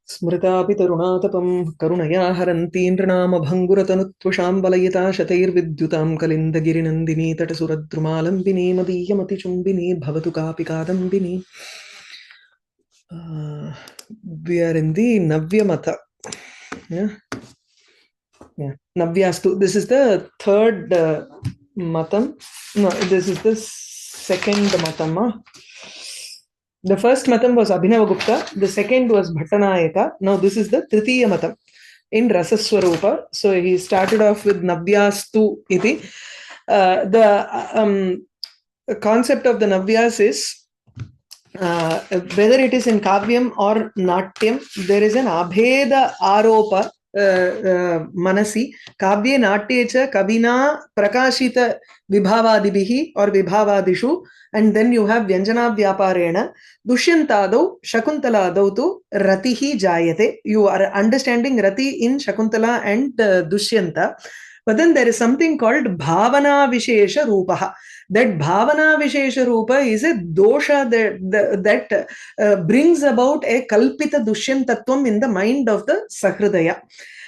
स्मृतापि तरुणातपं करुणया हरन्तीं नृणामभङ्गुरतनुत्वषां बलयिता शतैर्विद्युतां कलिन्दगिरिनन्दिनी तटसुरद्रुमालम्बिनी मदीयमतिचुम्बिनी भवतु कापि Kadambini. We are in the Navyamata. Yeah? Yeah. Navyastu. This is the third matam. No, this is the second matam. The first matam was Abhinavagupta. The second was Bhattanayaka. Now this is the Tritiya matam in Rasaswarupa. So he started off with Navyastu iti. The concept of the Navyas is whether it is in Kavyam or Natyam, there is an Abheda Aropa Manasi. Kavye Natyecha Kavina Prakashita Vibhavadibihi or Vibhavadishu. And then you have Vyanjana Vyaparena. Dushyantadau Shakuntaladau tu Ratihi Jayate. You are understanding Rati in Shakuntala and Dushyanta. But then there is something called Bhavana Vishesha Rupaha. That Bhavana Vishesha Rupa is a dosha that brings about a Kalpita Dushyantatvam in the mind of the Sahridaya.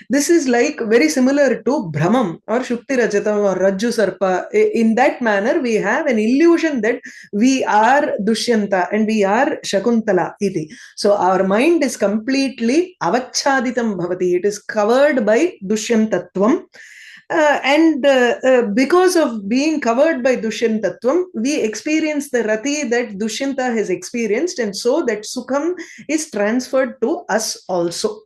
This is like very similar to Brahmam or Shukti Rajatam or Rajju Sarpa. In that manner, we have an illusion that we are Dushyanta and we are Shakuntala iti. So our mind is completely avachaditam bhavati. It is covered by Dushyantatvam. Because of being covered by Dushyantatvam, we experience the Rati that Dushyanta has experienced, and so that Sukham is transferred to us also.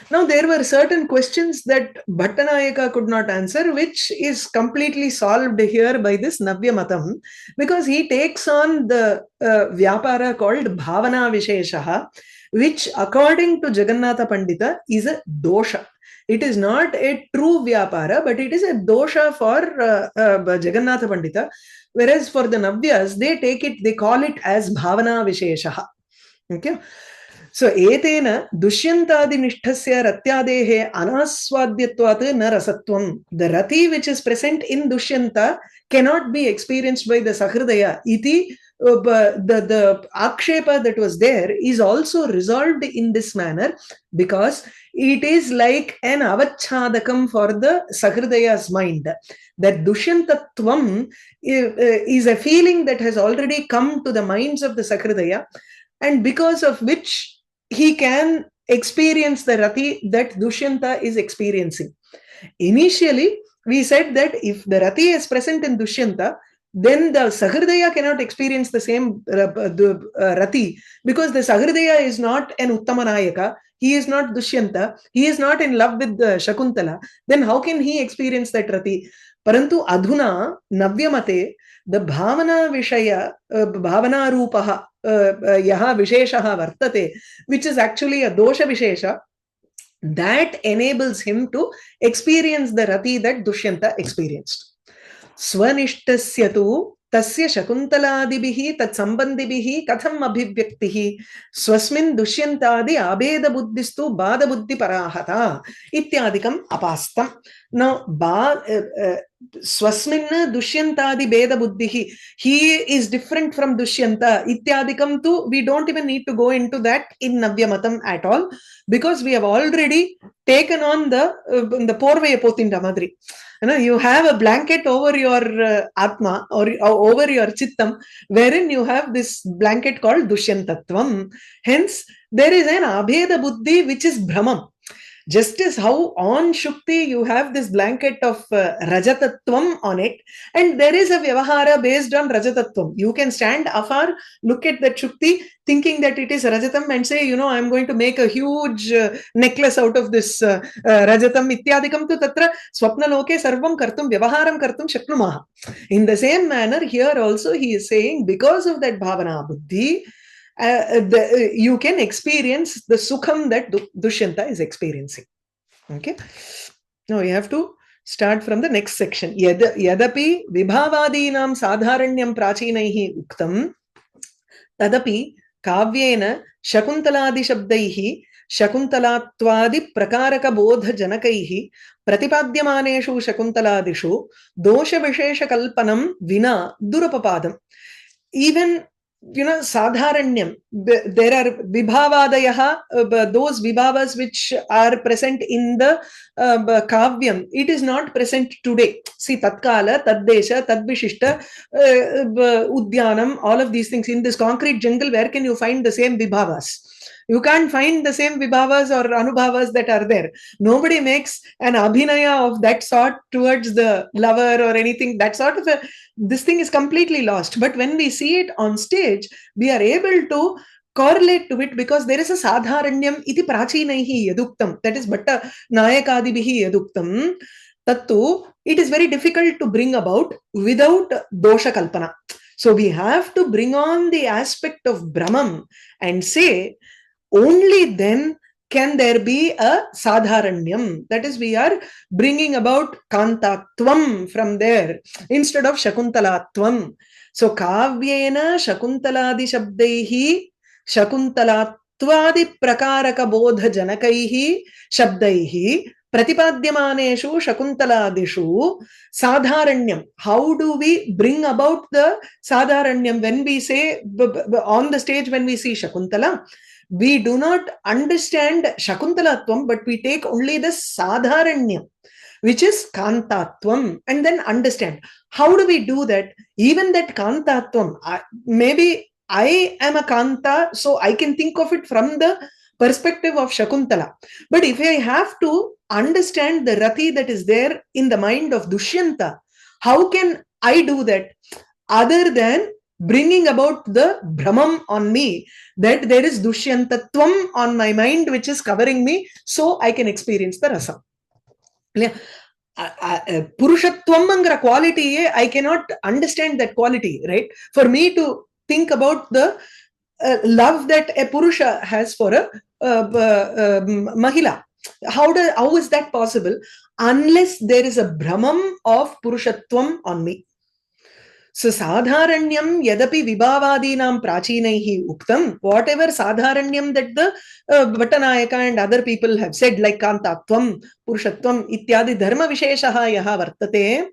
Now, there were certain questions that Bhattanayaka could not answer, which is completely solved here by this Navyamatam, because he takes on the Vyapara called Bhavana Visheshaha, which according to Jagannatha Pandita is a dosha. It is not a true Vyapara, but it is a dosha for Jagannatha Pandita, whereas for the Navyas, they call it as Bhavana Visheshaha. Okay. So, etena dushyantadi nishthasya ratyadehe anaswadhyatvat na rasatvam. The rati which is present in Dushyanta cannot be experienced by the Sahridaya. Iti, the akshepa that was there is also resolved in this manner because it is like an avachadakam for the Sahridaya's mind. That Dushyantatvam is a feeling that has already come to the minds of the Sahridaya, and because of which he can experience the Rati that Dushyanta is experiencing. Initially, we said that if the Rati is present in Dushyanta, then the Sahridaya cannot experience the same Rati, because the Sahridaya is not an Uttamanayaka, he is not Dushyanta, he is not in love with Shakuntala. Then how can he experience that Rati? Parantu adhuna Navyamate, the Bhavana Vishaya, Bhavana Rupaha, Yaha Visheshaha Vartate, which is actually a Dosha Vishesha, that enables him to experience the Rati that Dushyanta experienced. Swanishtasya tu tasya Shakuntaladibihi tat sambandhibihi katham abhivyaktihi swasmin Dushyantadi abeda buddhistu bada buddhi parahata ityadikam apastam. Now, Swasmin Dushyantadi Beda Buddhihi. He is different from Dushyanta. Ityadikam tu, we don't even need to go into that in Navyamatam at all, because we have already taken on the Porvaya Pothinda Madri. You have a blanket over your Atma or over your Chittam, wherein you have this blanket called Dushyantatvam. Hence, there is an Abheda Buddhi which is Brahmam. Just as how on Shukti you have this blanket of Rajatatvam on it, and there is a Vyavahara based on Rajatatvam. You can stand afar, look at that Shukti, thinking that it is Rajatam, and say, I am going to make a huge necklace out of this Rajatam. Ityadikam tu tatra swapnaloke sarvam kartum Vyavaharam kartum shaknumaha. In the same manner, here also he is saying, because of that Bhavana Buddhi, you can experience the sukham that Dushyanta is experiencing. Okay. Now you have to start from the next section. Yadapi vibhavadinam sadharanyam prachinaihi uktam tadapi kavyena shakuntaladi shabdaihi shakuntalatwadi prakaraka bodha janakaihi pratipadyamaneshu shakuntaladishu dosha vishesha kalpanam vina durapapadam. Even sadharanyam. There are vibhavadayaha, those vibhavas which are present in the kavyam. It is not present today. See, tatkala, taddesha, tadvishishta, udyanam, all of these things. In this concrete jungle, where can you find the same vibhavas? You can't find the same vibhavas or anubhavas that are there. Nobody makes an abhinaya of that sort towards the lover or anything. That sort of this thing is completely lost. But when we see it on stage, we are able to correlate to it because there is a sadharanyam iti prachinaihi yaduktam. That is bhatta nayakadibihi yaduktam. Tattu, it is very difficult to bring about without dosha kalpana. So we have to bring on the aspect of Brahman and say, only then can there be a sadharanyam. That is, we are bringing about kantatvam from there instead of shakuntalatvam. So kavyena shakuntaladi shabdaihi shakuntalatvadi prakaraka bodha janakaihi shabdaihi pratipadyamaneshu shakuntaladishu sadharanyam. How do we bring about the sadharanyam? When we say on the stage, when we see Shakuntala, we do not understand Shakuntalatvam, but we take only the sadharanyam, which is kantatvam, and then understand. How do we do that? Even that kantatvam, maybe I am a kanta, so I can think of it from the perspective of Shakuntala. But if I have to understand the rati that is there in the mind of Dushyanta, how can I do that other than bringing about the Brahmam on me, that there is Dushyantatvam on my mind which is covering me, so I can experience the rasa. Purushatvam angra quality, I cannot understand that quality, right? For me to think about the love that a Purusha has for a Mahila, how is that possible? Unless there is a Brahmam of Purushatvam on me. So sadharanyam yadapi vibhavadinam prachinaihi uktam, whatever sadharanyam that the Bhattanayaka and other people have said, like kantatvam, purushatvam, ityadi dharma visheshaha yaha vartate,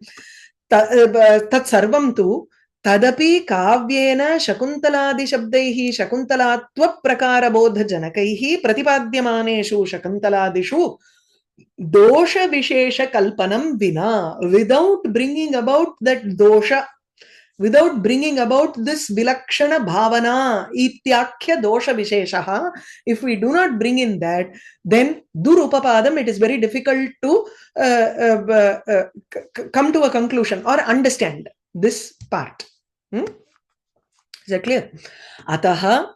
tat sarvam tu tadapi kavyena shakuntaladi shabdaihi shakuntalatva prakara bodha janakaihi pratipadyamaneshu shakuntaladishu dosha vishesha kalpanam vina, without bringing about that dosha, without bringing about this vilakshana bhavana, ityakya dosha visheshaha, if we do not bring in that, then durupapadam, it is very difficult to come to a conclusion or understand this part. Is that clear? Ataha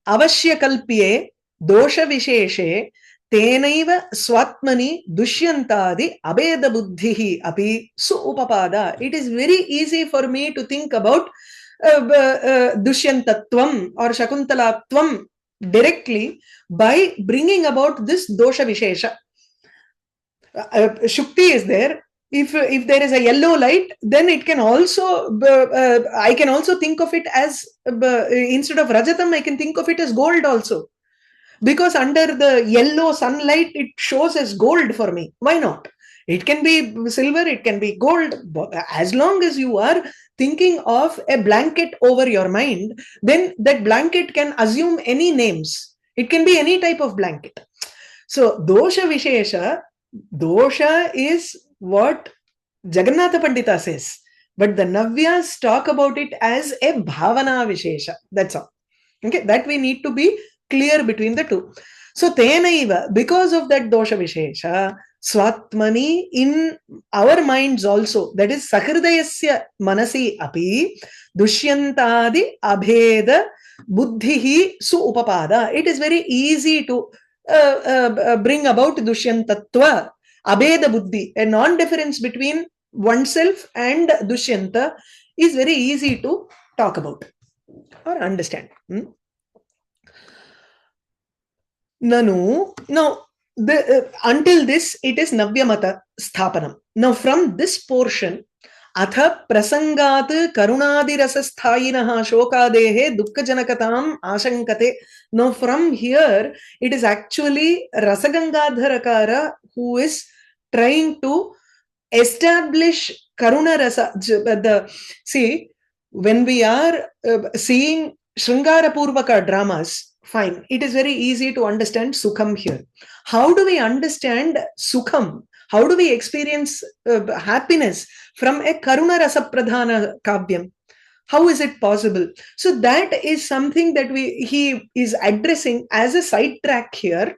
avashya kalpye dosha visheshe tenaiva swatmani dushyantadi abeda buddhihi api suupapada. It is very easy for me to think about dushyantatvam or shakuntalatvam directly by bringing about this dosha vishesha. Shukti is there. If there is a yellow light, then it can also, I can also think of it as, instead of Rajatam, I can think of it as gold also. Because under the yellow sunlight, it shows as gold for me. Why not? It can be silver, it can be gold. As long as you are thinking of a blanket over your mind, then that blanket can assume any names. It can be any type of blanket. So, dosha vishesha, dosha is what Jagannatha Pandita says. But the Navyas talk about it as a bhavana vishesha. That's all. Okay, that we need to be clear between the two. So, tenaiva, because of that dosha vishesha, swatmani, in our minds also, that is sahridayasya manasi api, dushyantadi abheda buddhihi suupapada. It is very easy to bring about dushyantatva, abheda buddhi, a non-difference between oneself and dushyanta is very easy to talk about or understand. Nanu, now, until this, it is Navyamata Sthapanam. Now, from this portion, Atha Prasangat Karunadi Rasasthayinaha Shokadehe Dukkhajanakatam Ashankate. Now, from here, it is actually Rasagangadhara who is trying to establish Karuna Rasa. See, when we are seeing Shringara Purvaka dramas, fine. It is very easy to understand Sukham here. How do we understand Sukham? How do we experience happiness from a Karuna Rasa Pradhana Kavyam? How is it possible? So that is something that he is addressing as a sidetrack here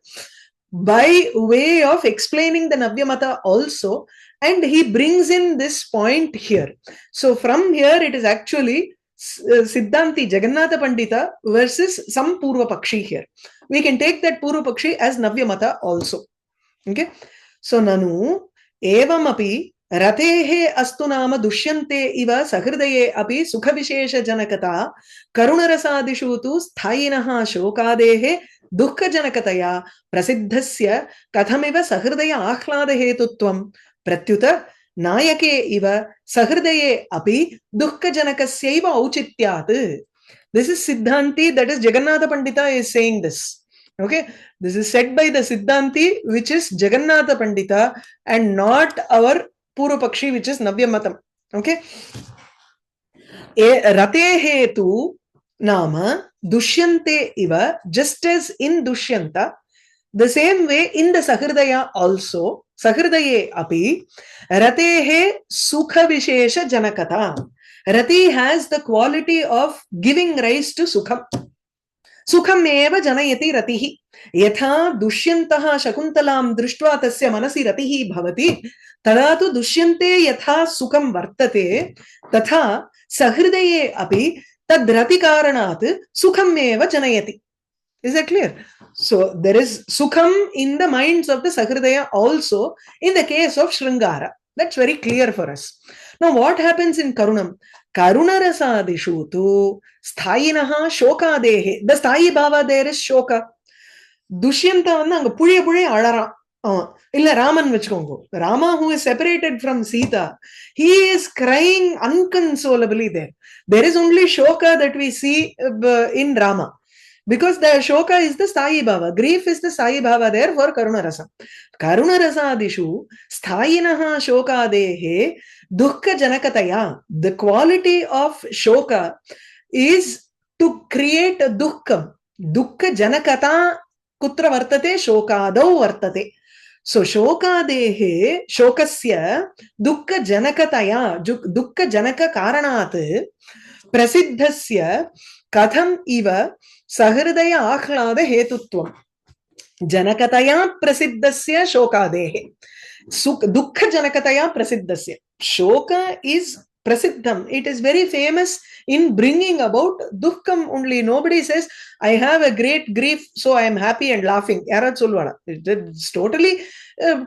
by way of explaining the Navyamata also, and he brings in this point here. So from here it is actually Siddhanti Jagannatha Pandita versus some Purva Pakshi here. We can take that Purva Pakshi as Navyamata also. Okay. So Nanu evam api ratehe astu nama dushyante iva sahridaye api sukha vishesha janakata karunarasadishu tu sthayinaha shokadehe dukkha janakataya prasiddhasya kathamiva sahridaya ahlada hetutvam pratyuta nyayake iva sahridaye api dukkha janakasyaiva auchityat. This is Siddhanti, that is Jagannatha Pandita is saying this. Okay, this is said by the Siddhanti, which is Jagannatha Pandita, and not our Purva Pakshi, which is Navyamatam. Okay, Ratehe tu nama dushyante iva, just as in Dushyanta, the same way in the Sahridaya also, Sahridaye api, Ratehe sukha vishesha janakata. Rati has the quality of giving rise to Sukham. Sukham eva janayati ratihi. Yatha dushyantaha shakuntalam drishtva tasya manasi ratihi bhavati. Tadatu dushyante yatha sukham vartate. Tatha sahridaye api tadrati karanat sukham eva janayati. Is that clear? So there is Sukham in the minds of the Sahridaya also in the case of Shringara. That's very clear for us. Now what happens in Karunam? Karunarasadishu tu sthayinaha shokadehe. The sthayi bhava there is shoka. Dushyanta vanna anga puliya puliya alaran. Illa Raman vechkongo. Rama, who is separated from Sita, he is crying unconsolably there. There is only shoka that we see in Rama. Because the shoka is the sthayi bhava. Grief is the sthayi bhava there for Karunarasa. Karunarasadishu sthayinaha shokadehe dukkha janakataya. The quality of shoka is to create a dukkha. Dukkha janakata kutra vartate shokadau vartate. So shokadehe shokasya dukkha janakataya dukkha janaka karanat prasiddhasya katham iva sahridaya ahlada hetutvam. Janakataya prasiddhasya shokadehe. Dukkha janakataya prasiddhasya. Shoka is prasiddham. It is very famous in bringing about dukkham only. Nobody says, I have a great grief, so I am happy and laughing. It's totally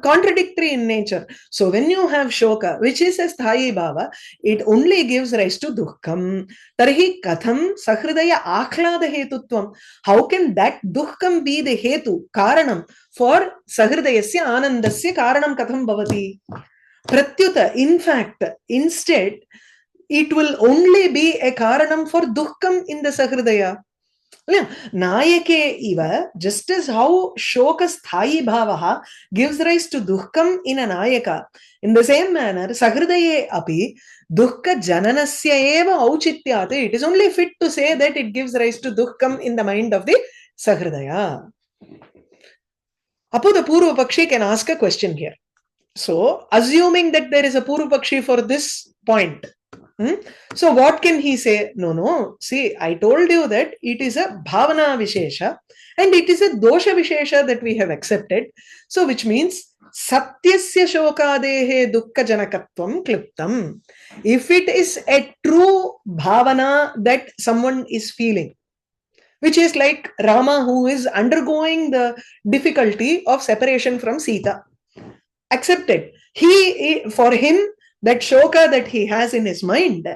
contradictory in nature. So when you have shoka, which is a sthayi bhava, it only gives rise to dukkham. Tarhi katham sahridaya ahlada hetutvam. How can that dukkham be the hetu, karanam, for sahridayasya anandasya karanam katham bhavati? Pratyuta, in fact, instead, it will only be a karanam for dukkham in the sahridaya. Nayake iva, just as how shoka sthayi bhavaha gives rise to dukkham in a nayaka, in the same manner, sahridaye api dukkha jananasya eva auchityate. It is only fit to say that it gives rise to dukkham in the mind of the sahridaya. Apo the Purva Pakshi can ask a question here. So, assuming that there is a Purva Pakshi for this point, so what can he say? No, see, I told you that it is a bhavana vishesha and it is a dosha vishesha that we have accepted. So, which means satyasya shokadehe dukkha janakatvam kliptam. If it is a true bhavana that someone is feeling, which is like Rama, who is undergoing the difficulty of separation from Sita, accepted. For him, that shoka that he has in his mind,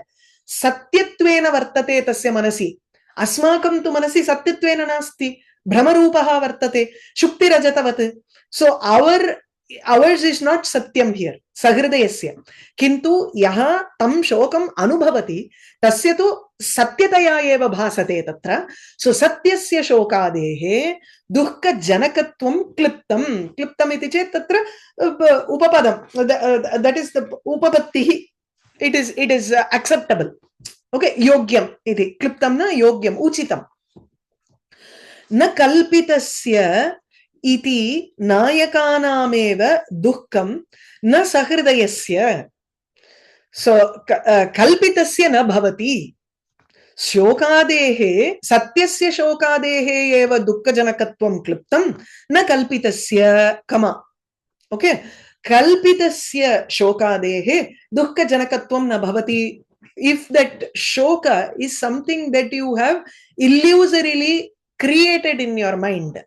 satyatvena vartate tasya manasi. Asmakam tu manasi satyatvena nasti. Brahmarupaha vartate. Shukti rajatavat. So ours is not satyam here. Sahridayasya. Kintu yaha tam shokam anubhavati. Tasya tu satyataya eva bhasate tatra. So satyasya shokadehe dukkha janakatvam kliptam. Kliptam iti chet tatra upapadam. That is the upapattihi. It is acceptable. Okay, yogyam iti. Kliptam na yogyam, uchitam. Na kalpitasya iti nayakanameva dukkam na sahridayasya. So, kalpitasya na bhavati. शोकादेः सत्यस्य शोकादेः एव दुःखजनकत्वं क्लिप्तं न कल्पितस्य कमा okay कल्पितस्य शोकादेः दुःखजनकत्वं न भवति if that shoka is something that you have illusorily created in your mind,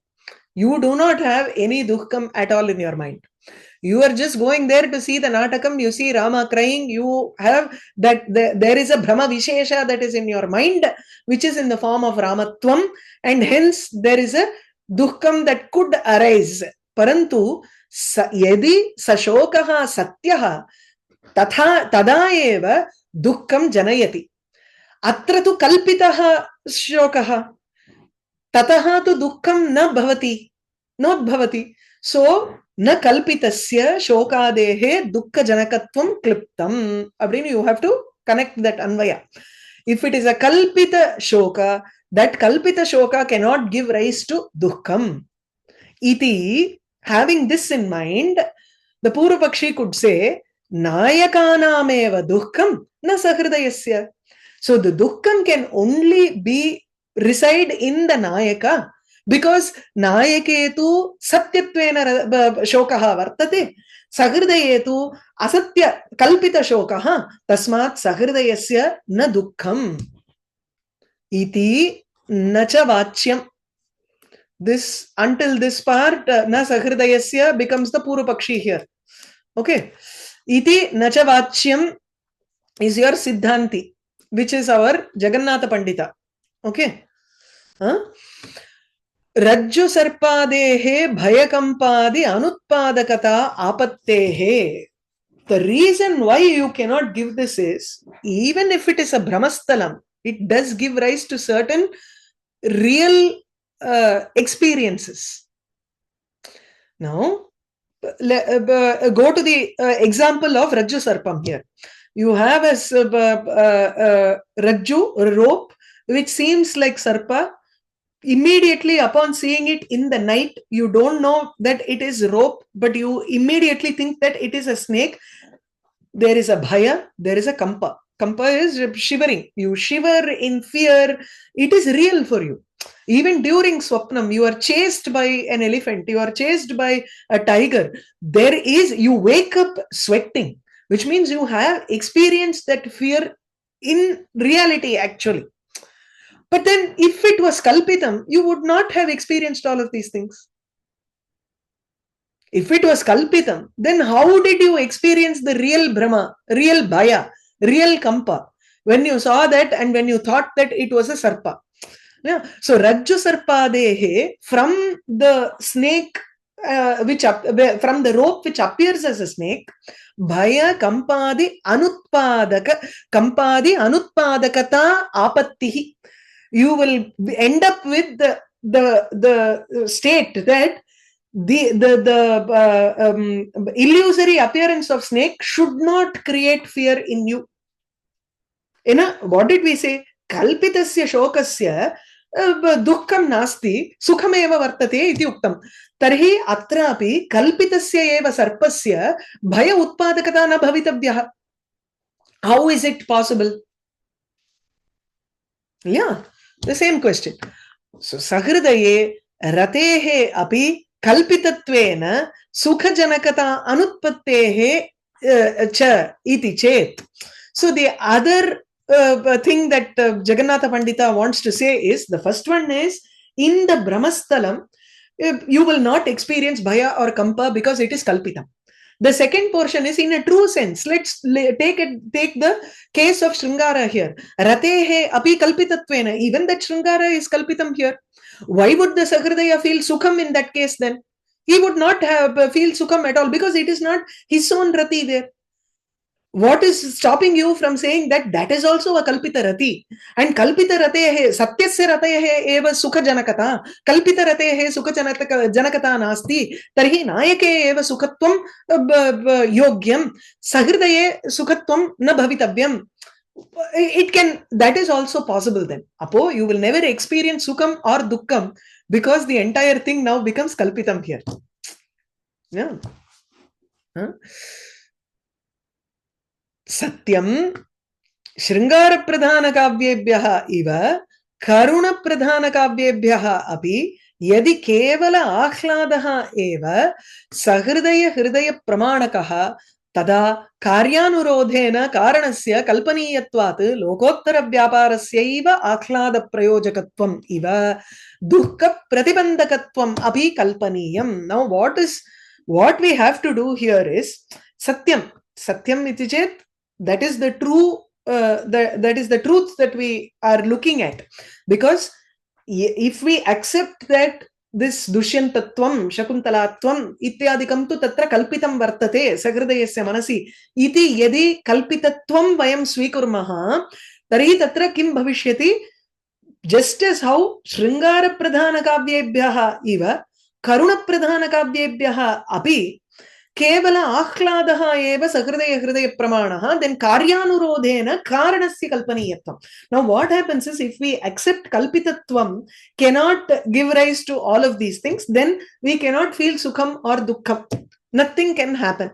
you do not have any dukkam at all in your mind. You are just going there to see the natakam, you see Rama crying, you have that there is a Brahma Vishesha that is in your mind, which is in the form of Ramatvam, and hence there is a dukkam that could arise. Parantu, yadi sashokaha satyaha, tada eva dukkam janayati. Atra tu kalpitaha shokaha, tataha tu dukkam na bhavati, not bhavati. So, न कल्पितस्य शोकादेः दुःखजनकत्वं क्लिप्तम्. Abdin, you have to connect that anvaya. If it is a kalpita shoka, that kalpita shoka cannot give rise to dukkam. Iti, having this in mind, the Purvapakshi could say, nayakanameva dukkam na sahridayasya. So the dukkam can only be reside in the nayaka. Because nayaketu satyatvena shokaha vartate, sahridayetu asatya kalpita shokaha, tasmat sahridayasya na dukkham. Iti nacha vachyam. This, until this part, na sahridayasya becomes the Purvapakshi here. Okay. Iti nacha vachyam is your Siddhanti, which is our Jagannatha Pandita. Okay. रज्जु सर्पादेः भयकम्पादि अनुत्पादकता आपत्तेः. The reason why you cannot give this is, even if it is a brahmastalam, it does give rise to certain real experiences. Now, go to the example of Rajju Sarpam here. You have a Rajju, rope, which seems like Sarpa. Immediately upon seeing it in the night, you don't know that it is rope, but you immediately think that it is a snake. There is a bhaya, there is a kampa. Kampa is shivering. You shiver in fear. It is real for you. Even during swapnam, you are chased by an elephant, you are chased by a tiger. There is, you wake up sweating, which means you have experienced that fear in reality actually. But then, if it was kalpitam, you would not have experienced all of these things. If it was kalpitam, then how did you experience the real Brahma, real Bhaya, real Kampa, when you saw that and when you thought that it was a Sarpa? Yeah. So, Rajju Sarpadehe, from the snake, from the rope which appears as a snake, Bhaya Kampadi Anutpadakata Apattihi. You will end up with the state that the illusory appearance of snake should not create fear in you. What did we say? Kalpitasya shokasya dukkam nasti sukhameva vartate iti uktam. Tarhi atrapi kalpitasya eva sarpasya bhaya utpadakata na bhavitabhyah. How is it possible? Yeah. The same question. So, sahridaye ratehe api kalpitatvena sukhajanakata anutpattehe cha iti chet. So, the other thing that Jagannatha Pandita wants to say is, the first one is, in the Brahmastalam, you will not experience Bhaya or Kampa because it is Kalpita. The second portion is in a true sense. Let's take the case of Sringara here. Ratehe api kalpitatvena. Even that Sringara is kalpitam here. Why would the Sahridaya feel sukham in that case then? He would not have feel sukham at all because it is not his own rati there. What is stopping you from saying that that is also a kalpita rati? And kalpita ratehe, satyasya ratehe eva sukha janakata, kalpita ratehe sukha janakata nasti, tarhi nayake eva sukhatvam yogyam, sahridaye sukhatvam na bhavitavyam. it can, that is also possible then. Apo, you will never experience Sukham or Dukkham because the entire thing now becomes Kalpitam here. Yeah. Huh? Satyam Shringara Pradhana Kavyebhyaha iva Karuna Pradhana Kavyebhyaha api यदि केवल आह्लादः एव सहृदय हृदय प्रमाणकः तदा कार्यानुरोधेन कारणस्य कल्पनीयत्वात् लोकोत्तर व्यापारस्यैव आह्लाद प्रयोजकत्वम् इव दुःख प्रतिबंधकत्वम् अपि कल्पनीयम्. Now what we have to do here is satyam iti chet, that is the true that is the truth that we are looking at, because if we accept that this Dushyantatvam, Shakuntalatvam, ityadikam tu tatra kalpitam vartate, Sagridayasya manasi, iti yadi kalpitatvam vayam swikurmaha, tari tatra kim bhavishyati, just as how Shringara Pradhana Kavyebhyaha iva, Karuna Pradhana Kavyebhyaha api, Kevala Ahladaha eva Sakridaya Hridaya Pramanaha, then Karyanurodhena Karanasya Kalpaniyatvam. Now, what happens is, if we accept Kalpitatvam cannot give rise to all of these things, then we cannot feel Sukham or Dukkham. Nothing can happen.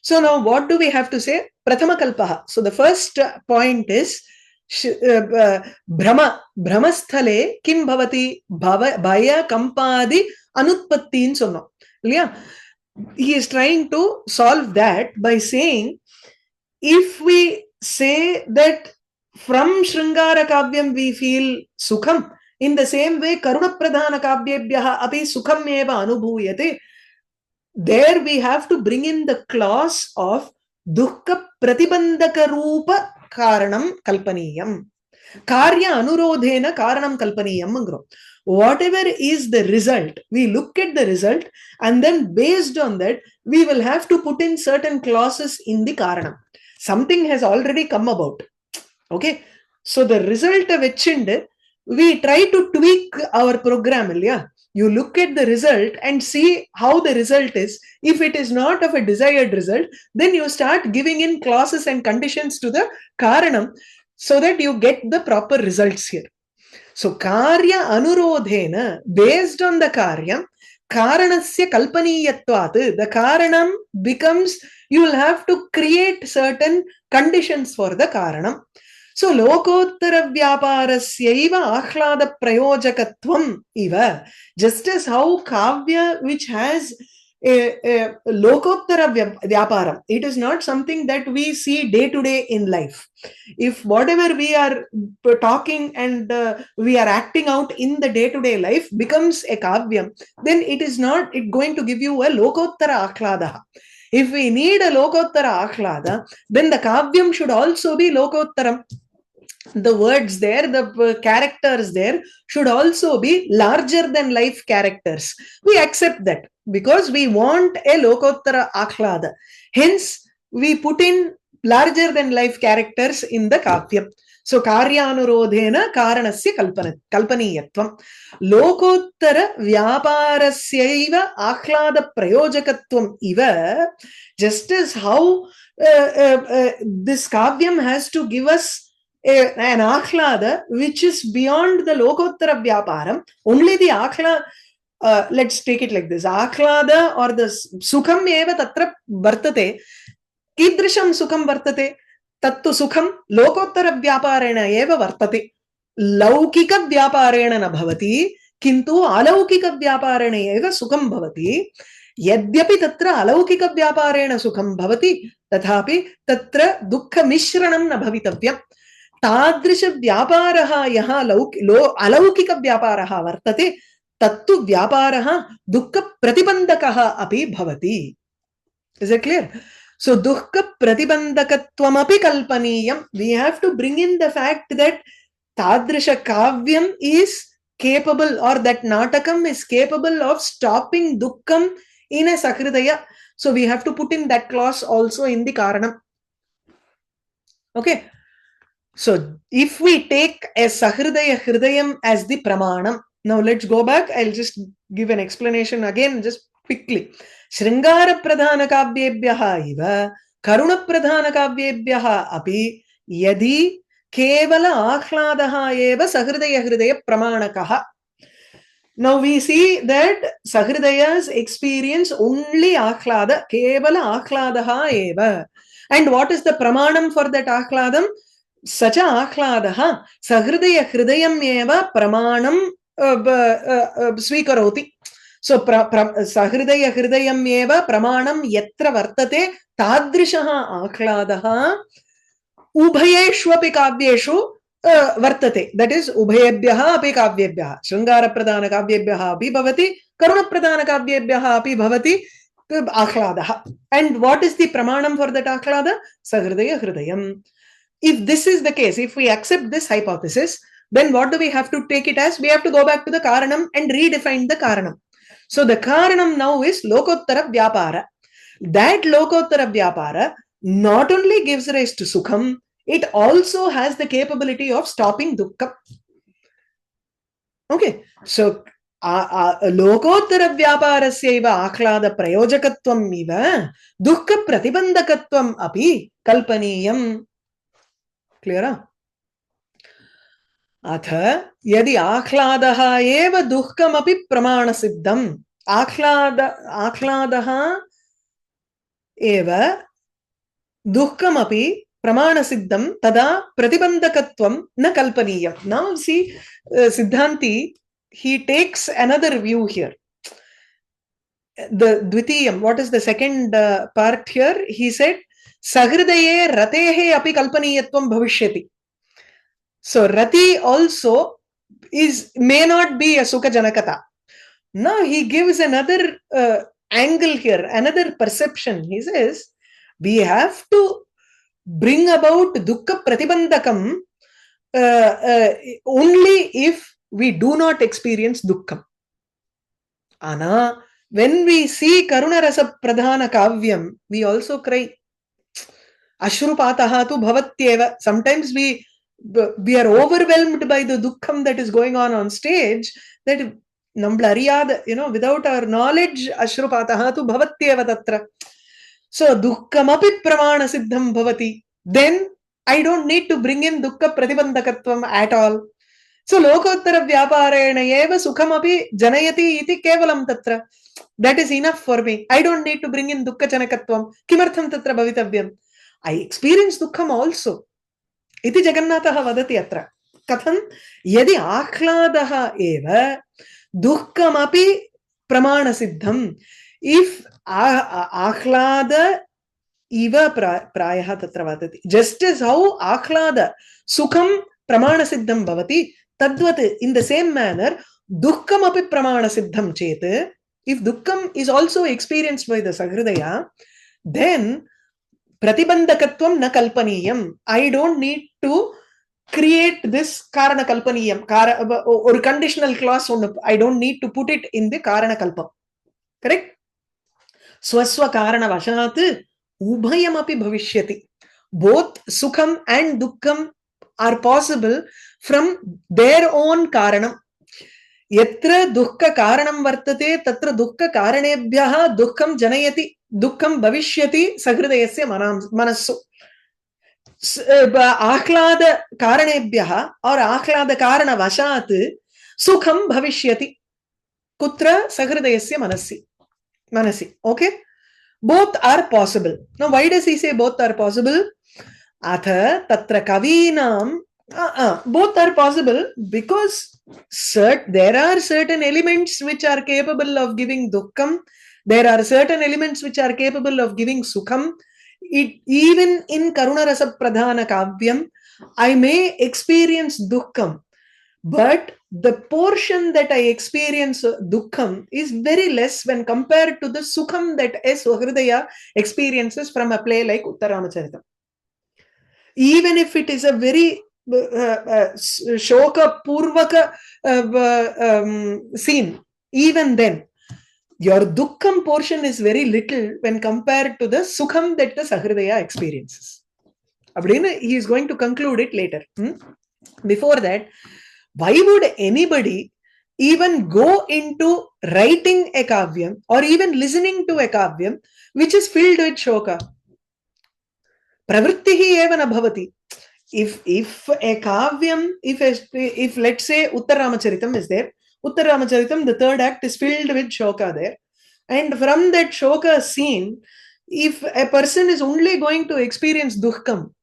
So, now what do we have to say? Prathama Kalpaha. So, the first point is Brahmasthale Kim Bhavati Bhaya Kampadi Anutpattin Sonno. Yeah. He is trying to solve that by saying, if we say that from Shringara Kavyam we feel Sukham, in the same way Karuna Pradhana Kavyebhyaha api Sukham eva anubhuyate, there we have to bring in the clause of Dukkha Pratibandhaka Rupa Karanam Kalpaniyam. Karya Anurodhena Karanam Kalpaniyam. Whatever is the result, we look at the result, and then based on that, we will have to put in certain clauses in the Karanam. Something has already come about. Okay. So the result of it, we try to tweak our program. Yeah? You look at the result and see how the result is. If it is not of a desired result, then you start giving in clauses and conditions to the Karanam so that you get the proper results here. So, karya anurodhena, based on the karyam, karanasya kalpaniyatvat, the karanam becomes, you will have to create certain conditions for the karanam. So, lokottara vyaparasya ahlada prayojakatvam iva, just as how kavya, which has a lokottara vyaparam, it is not something that we see day to day in life. If whatever we are talking and we are acting out in the day to day life becomes a kavyam, then it is not going to give you a lokottara akhlada. If we need a lokottara akhlada, then the kavyam should also be lokottaram. The words there, the characters there should also be larger than life characters. We accept that because we want a lokottara akhlada. Hence, we put in larger than life characters in the kavyam. So, karyanurodhena karanasya kalpaniyatvam. Lokottara vyaparasyaiva akhlada prayojakatvam iva, just as how this kavyam has to give us an akhlada which is beyond the lokottara vyaparam. Only the akhlada, let's take it like this, akhlada or the sukham eva tatra vartate, kidrisham sukham vartate, tattu sukham lokottara vyaparena eva vartate, laukika vyaparena na bhavati, kintu alaukika vyaparena eva sukham bhavati. यद्यपि तत्र अलौकिक व्यापारेण सुखं भवति, तथापि तत्र दुःख मिश्रणं न भवितव्यम्. तादृश व्यापारः यः अलौकिक व्यापारः वर्तते, तत्तु व्यापारः दुःख प्रतिबंधकः अपि भवति. Is it clear? So dukkha pratibandhakatvam kalpaniyam. We have to bring in the fact that tadrisha kavyam is capable, or that natakam is capable of stopping dukkham in a sakridaya. So we have to put in that clause also in the karanam. Okay. So if we take a sahridaya hridayam as the pramanam, now let's go back. I'll just give an explanation again, just quickly. Shringara pradhana kavyebhyaha iva karuna pradhana kavyebhyaha api yadi kevala ahladaha eva sahridaya hridaya pramanakaha. Now we see that Sahridayas experience only Ahlada, Kevala Ahladaha eva. And what is the pramanam for that Ahladam? Sacha Ahladaha, Sahridaya Hridayam eva pramanam svikaroti. So Sahridaya Hridayam eva pramanam yatra vartate tadrishaha Ahladaha ubhayeshvapi kavyeshu वर्तते. That is उभयेभ्यः अपि काव्येभ्यः शृंगारप्रधान काव्येभ्यः अपि भवति करुणप्रधान काव्येभ्यः अपि भवति आह्लादः. And what is the pramanam for that आह्लाद? सहृदय हृदयम. If this is the case, if we accept this hypothesis, then what do we have to take it as? We have to go back to the karanam and redefine the karanam. So the karanam now is lokottara vyapara. That lokottara vyapara not only gives rise to sukham, it also has the capability of stopping dukkha. Okay, so lokottara vyaparasya iva ahlada prayojakatvam iva dukkha pratibandakatvam api kalpaniyam. Clear? Atha yadi ahladaha eva dukkam api pramana siddham. Ahladaha eva dukkam api pramana siddham tada pratibandakatvam na kalpaniyam. Now see, Siddhanti, he takes another view here. The dvitiyam, what is the second part here? He said, Sahridaye ratehe api kalpaniyatvam bhavishyati. So rati also may not be a sukha janakata. Now he gives another angle here, another perception. He says, we have to bring about dukkha pratibandakam only if we do not experience dukkham. Ana, when we see karuna rasa pradhana kavyam, we also cry. Ashrupataha tu bhavatyeva. Sometimes we are overwhelmed by the dukkham that is going on stage, that namlariyad, without our knowledge, ashrupataha tu bhavatyeva tatra. So dukkamapi pramana siddham bhavati. Then I don't need to bring in dukkha pratibandakatvam at all. So lokottara vyaparena eva sukhamapi janayati iti kevalam tatra. That is enough for me. I don't need to bring in dukkha janakatvam. Kimartham tatra bhavitavyam. I experience dukkham also. Iti Jagannatha vadati atra. Katham yadi ahladaha eva dukkamapi pramana siddham. If ahlada iva prayaha tatra vadati. Just as how ahlada sukham pramana siddham bhavati, tadvat, in the same manner, dukkham api pramana siddham chet. If dukkham is also experienced by the Sahridaya, then pratibandakatvam na kalpaniyam. I don't need to create this karana kalpaniyam. Or conditional clause, I don't need to put it in the karana kalpa. Correct? Swaswa karana vashanat ubhayam api bhavishyati. Both sukham and dukkham are possible from their own karanam. Yatra dukkha karanam vartate tatra dukkha karanebhyaha dukkham janayati dukkham bhavishyati sahridayasya manassu. Ahlada karanebhyaha or ahlada karana vashat sukham bhavishyati kutra sahridayasya manasi. Okay? Both are possible. Now why does he say both are possible? Atha tatra kavinam. Both are possible because there are certain elements which are capable of giving dukkham. There are certain elements which are capable of giving sukham. Even in karuna rasa pradhana kavyam, I may experience dukkham, but the portion that I experience dukkham is very less when compared to the sukham that a Sahridaya experiences from a play like Uttaramacharita. Even if it is a very shoka purvaka scene, even then your dukkham portion is very little when compared to the sukham that the Sahridaya experiences. He is going to conclude it later. Before that, why would anybody even go into writing a kavyam or even listening to a kavyam which is filled with shoka? Pravrittihi eva na bhavati. if a kavyam, if let's say Uttarramacharitam is there, Uttarramacharitam, the third act is filled with shoka there. And from that shoka scene, if a person is only going to experience dukkam,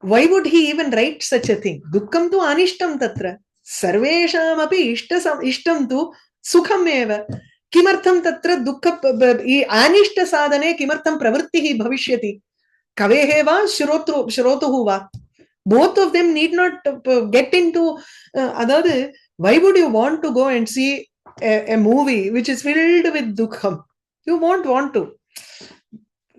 why would he even write such a thing? Dukkam tu anishtam tatra. Sarvesham api ishtam tu sukham eva. Kimartham tatra dukkha anishta sadhane kimartham pravrittihi bhavishyati. Kavehe va shrotuhu va. Both of them need not get into other. Why would you want to go and see a movie which is filled with dukkham? You won't want to.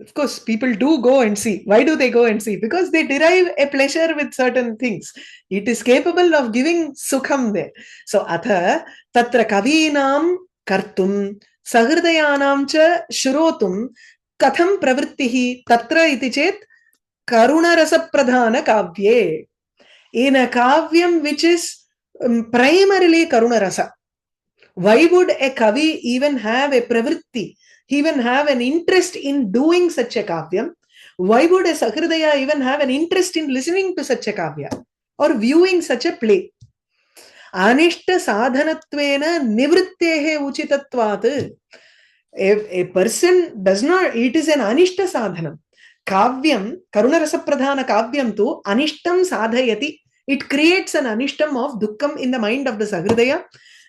Of course, people do go and see. Why do they go and see? Because they derive a pleasure with certain things. It is capable of giving sukham there. So, atha tatra kavinam kartum sahridayanam cha shrotum katham pravrittihi tatra iti chet karuna rasa pradhana kavye. In a kavyam which is primarily karuna rasa, why would a kavi even have a pravritti, even have an interest in doing such a kavyam? Why would a sahridaya even have an interest in listening to such a kavya or viewing such a play? Anishta sadhanatvena nivrittehe uchitatvat. A person does not, it is an anishta sadhanam. Kavyam, karuna rasa pradhana kavyam tu anishtam sadhayati. It creates an anishtam of dukkham in the mind of the sahridaya.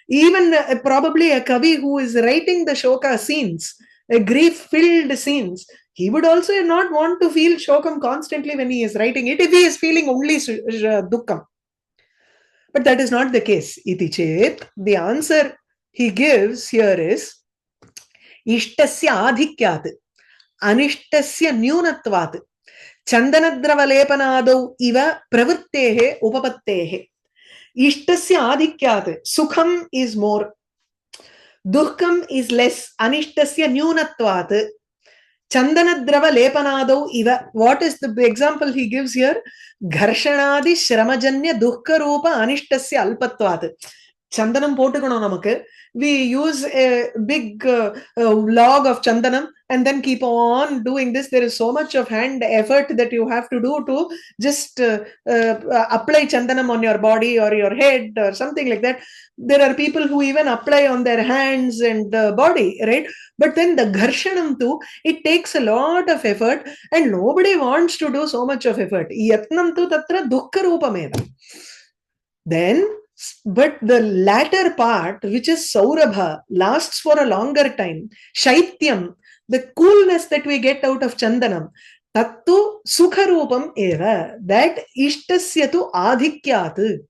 Even probably a kavi who is writing the shoka scenes, grief-filled scenes, he would also not want to feel shokam constantly when he is writing it if he is feeling only dukkham. But that is not the case. Iti chet, the answer he gives here is ishtasya adhikyat, anishtasya nyunatvat, chandanadravalepanaadau iva pravrittehe upapattehe. Ishtasya adhikyat, sukham is more, dukkam is less, anishtasya nyunatvat, chandanadrava lepanadau iva. What is the example he gives here? Gharshanadi shramajanya dukkha rupa anishtasya alpatvat. Chandanam potukanum namakku. We use a big log of chandanam and then keep on doing this. There is so much of hand effort that you have to do to just apply chandanam on your body or your head or something like that. There are people who even apply on their hands and body, right? But then the gharshanam too, it takes a lot of effort and nobody wants to do so much of effort. Yatnam tu tatra dukkha rupameva. Then, but the latter part, which is Saurabha, lasts for a longer time. Shaityam, the coolness that we get out of Chandanam, Tattu Sukharupam eva, that Ishtasya tu adhikyat.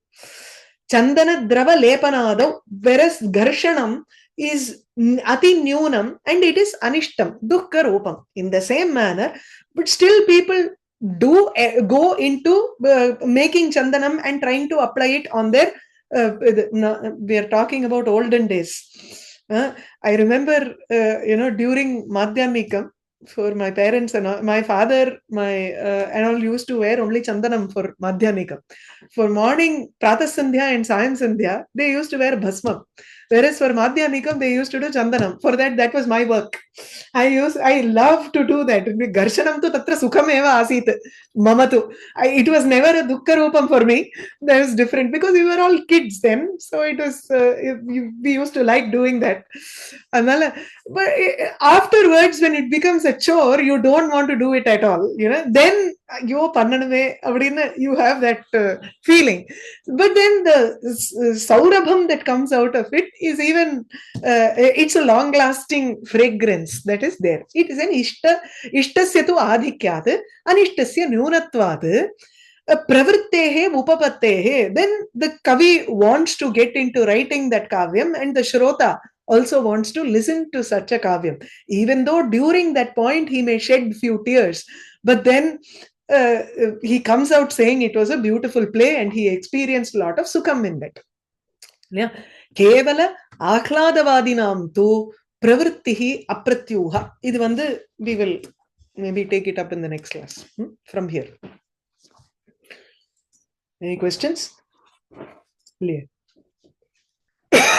Chandana drava lepanadav, whereas Gharshanam is ati nyunam and it is anishtam, dukkha rupam. In the same manner, but still people do go into making Chandanam and trying to apply it on their we are talking about olden days. I remember, during Madhyanikam, for my parents and my father, and all used to wear only chandanam for Madhyanikam. For morning Pratha Sandhya and Sayam Sandhya, they used to wear bhasmam. Whereas for Madhyanikam, they used to do chandanam. For that was my work. I love to do that. Garshanam tu tatra sukham eva asit. Mamatu. It was never a dukkha rupam for me. That was different because we were all kids then. So it was, we used to like doing that. But afterwards, when it becomes a chore, you don't want to do it at all. Then you have that feeling. But then the saurabham that comes out of it is even, it's a long-lasting fragrance that is there. It is an ishtasya tu adhikyat, anishtasya nyunatvat, pravrittehe upapattehe. Then the kavi wants to get into writing that kavyam and the shrota also wants to listen to such a kavyam. Even though during that point he may shed few tears, but then he comes out saying it was a beautiful play and he experienced a lot of sukham in that. Yeah. Kevala akhladavadinam tu pravrittihi apratyuha. We will maybe take it up in the next class from here. Any questions? Clear.